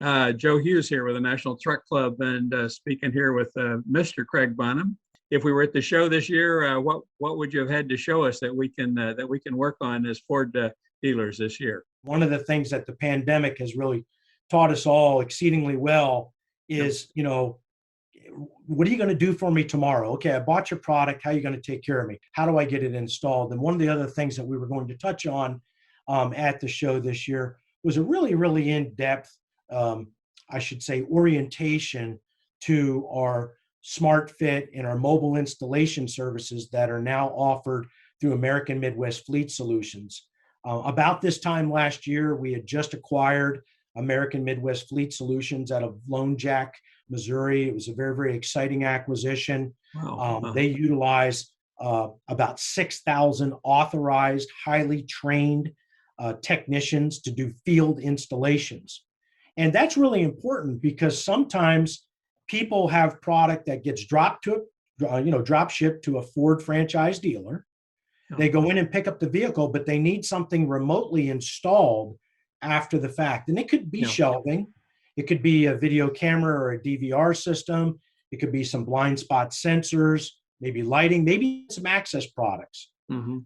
Joe Hughes here with the National Truck Club and speaking here with Mr. Craig Bonham. If we were at the show this year, what would you have had to show us that we can work on as Ford dealers this year? One of the things that the pandemic has really taught us all exceedingly well is, what are you going to do for me tomorrow? Okay, I bought your product. How are you going to take care of me? How do I get it installed? And one of the other things that we were going to touch on at the show this year was a really, really in-depth, I should say, orientation to our SmartFIT and our mobile installation services that are now offered through American Midwest Fleet Solutions. About this time last year, we had just acquired American Midwest Fleet Solutions out of Lone Jack, Missouri. It was a very, very exciting acquisition. Wow. They utilize about 6,000 authorized, highly trained technicians to do field installations. And that's really important because sometimes people have product that gets drop shipped to a Ford franchise dealer. They go in and pick up the vehicle, but they need something remotely installed after the fact. And it could be shelving. It could be a video camera or a DVR system. It could be some blind spot sensors, maybe lighting, maybe some access products. Mm-hmm.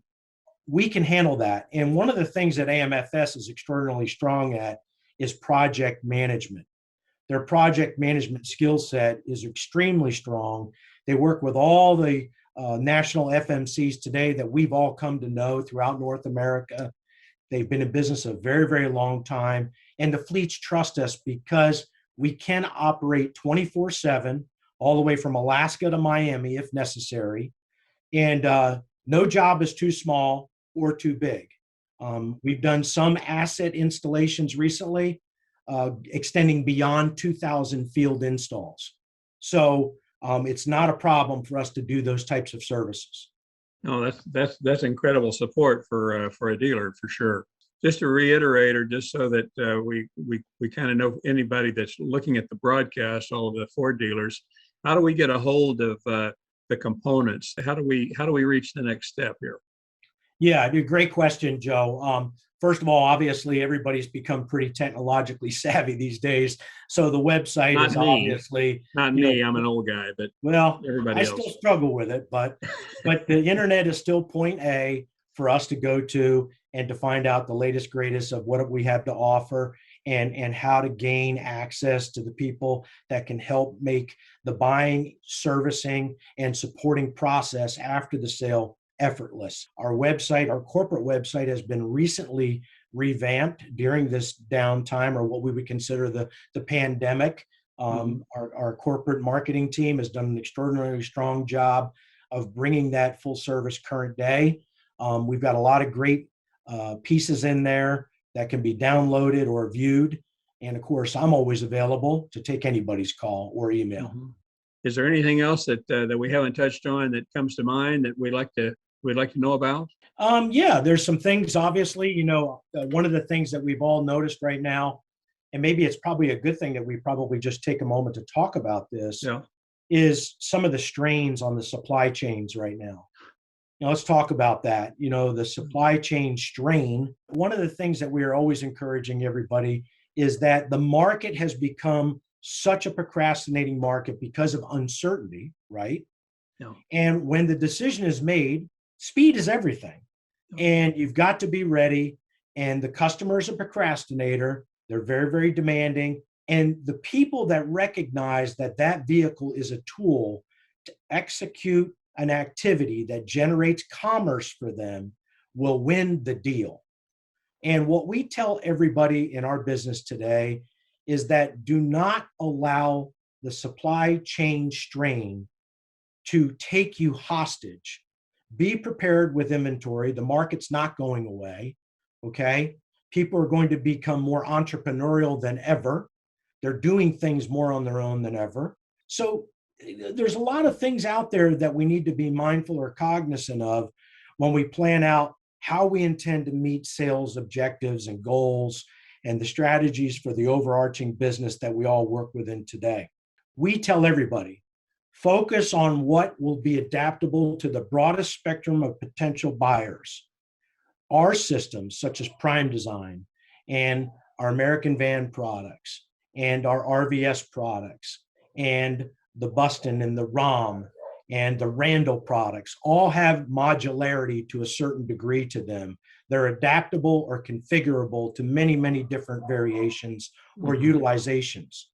We can handle that. And one of the things that AMFS is extraordinarily strong at is project management. Their project management skill set is extremely strong. They work with all the national FMCs today that we've all come to know throughout North America. They've been in business a very, very long time. And the fleets trust us because we can operate 24/7, all the way from Alaska to Miami if necessary. And no job is too small or too big. We've done some asset installations recently, extending beyond 2,000 field installs. So it's not a problem for us to do those types of services. No, that's incredible support for a dealer for sure. Just to reiterate, or just so that we kind of know anybody that's looking at the broadcast, all of the Ford dealers, how do we get a hold of the components? How do we reach the next step here? Yeah, great question, Joe. First of all, obviously, everybody's become pretty technologically savvy these days. So the website Not is me. Obviously not me. I'm an old guy, but everybody else. I still struggle with it, but the internet is still point A for us to go to and to find out the latest, greatest of what we have to offer and how to gain access to the people that can help make the buying, servicing, and supporting process after the sale effortless. Our website, our corporate website, has been recently revamped during this downtime, or what we would consider the pandemic. Our corporate marketing team has done an extraordinarily strong job of bringing that full service current day. We've got a lot of great pieces in there that can be downloaded or viewed. And of course, I'm always available to take anybody's call or email. Mm-hmm. Is there anything else that we haven't touched on that comes to mind that we'd like to know about? Yeah, there's some things, obviously, one of the things that we've all noticed right now, and maybe it's probably a good thing that we probably just take a moment to talk about this, is some of the strains on the supply chains right now. Now, let's talk about that. The supply chain strain. One of the things that we are always encouraging everybody is that the market has become such a procrastinating market because of uncertainty, right? No. And when the decision is made, speed is everything. And you've got to be ready. And the customer is a procrastinator. They're very, very demanding. And the people that recognize that that vehicle is a tool to execute an activity that generates commerce for them will win the deal. And what we tell everybody in our business today is that do not allow the supply chain strain to take you hostage. Be prepared with inventory. The market's not going away, okay? People are going to become more entrepreneurial than ever. They're doing things more on their own than ever. So there's a lot of things out there that we need to be mindful or cognizant of when we plan out how we intend to meet sales objectives and goals and the strategies for the overarching business that we all work within today. We tell everybody, focus on what will be adaptable to the broadest spectrum of potential buyers. Our systems, such as Prime Design and our American Van products and our RVS products and the Bustin and the ROM and the Randall products all have modularity to a certain degree to them. They're adaptable or configurable to many, many different variations or utilizations.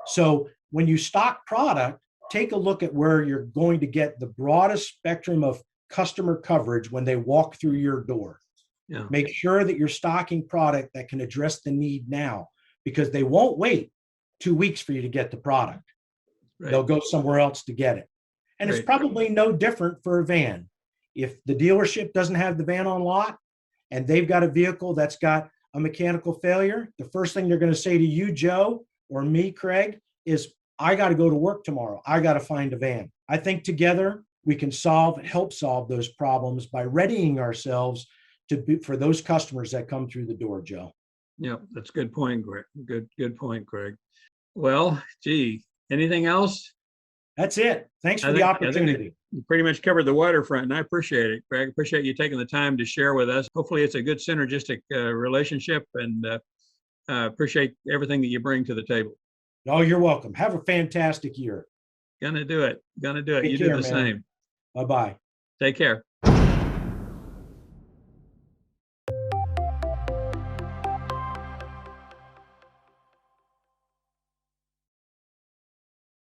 So when you stock product, take a look at where you're going to get the broadest spectrum of customer coverage when they walk through your door. Yeah. Make sure that you're stocking product that can address the need now, because they won't wait 2 weeks for you to get the product. Right. They'll go somewhere else to get it. And Right. it's probably no different for a van. If the dealership doesn't have the van on lot and they've got a vehicle that's got a mechanical failure, the first thing they're going to say to you, Joe, or me, Craig, is, I got to go to work tomorrow. I got to find a van. I think together we can help solve those problems by readying ourselves for those customers that come through the door, Joe. Yeah, that's a good point, Greg. Good point, Greg. Well, gee, anything else? That's it. Thanks for the opportunity. You pretty much covered the waterfront, and I appreciate it, Greg. Appreciate you taking the time to share with us. Hopefully it's a good synergistic relationship, and appreciate everything that you bring to the table. Oh, you're welcome. Have a fantastic year. Gonna do it. Take You care, do the man. same. Bye-bye. Take care.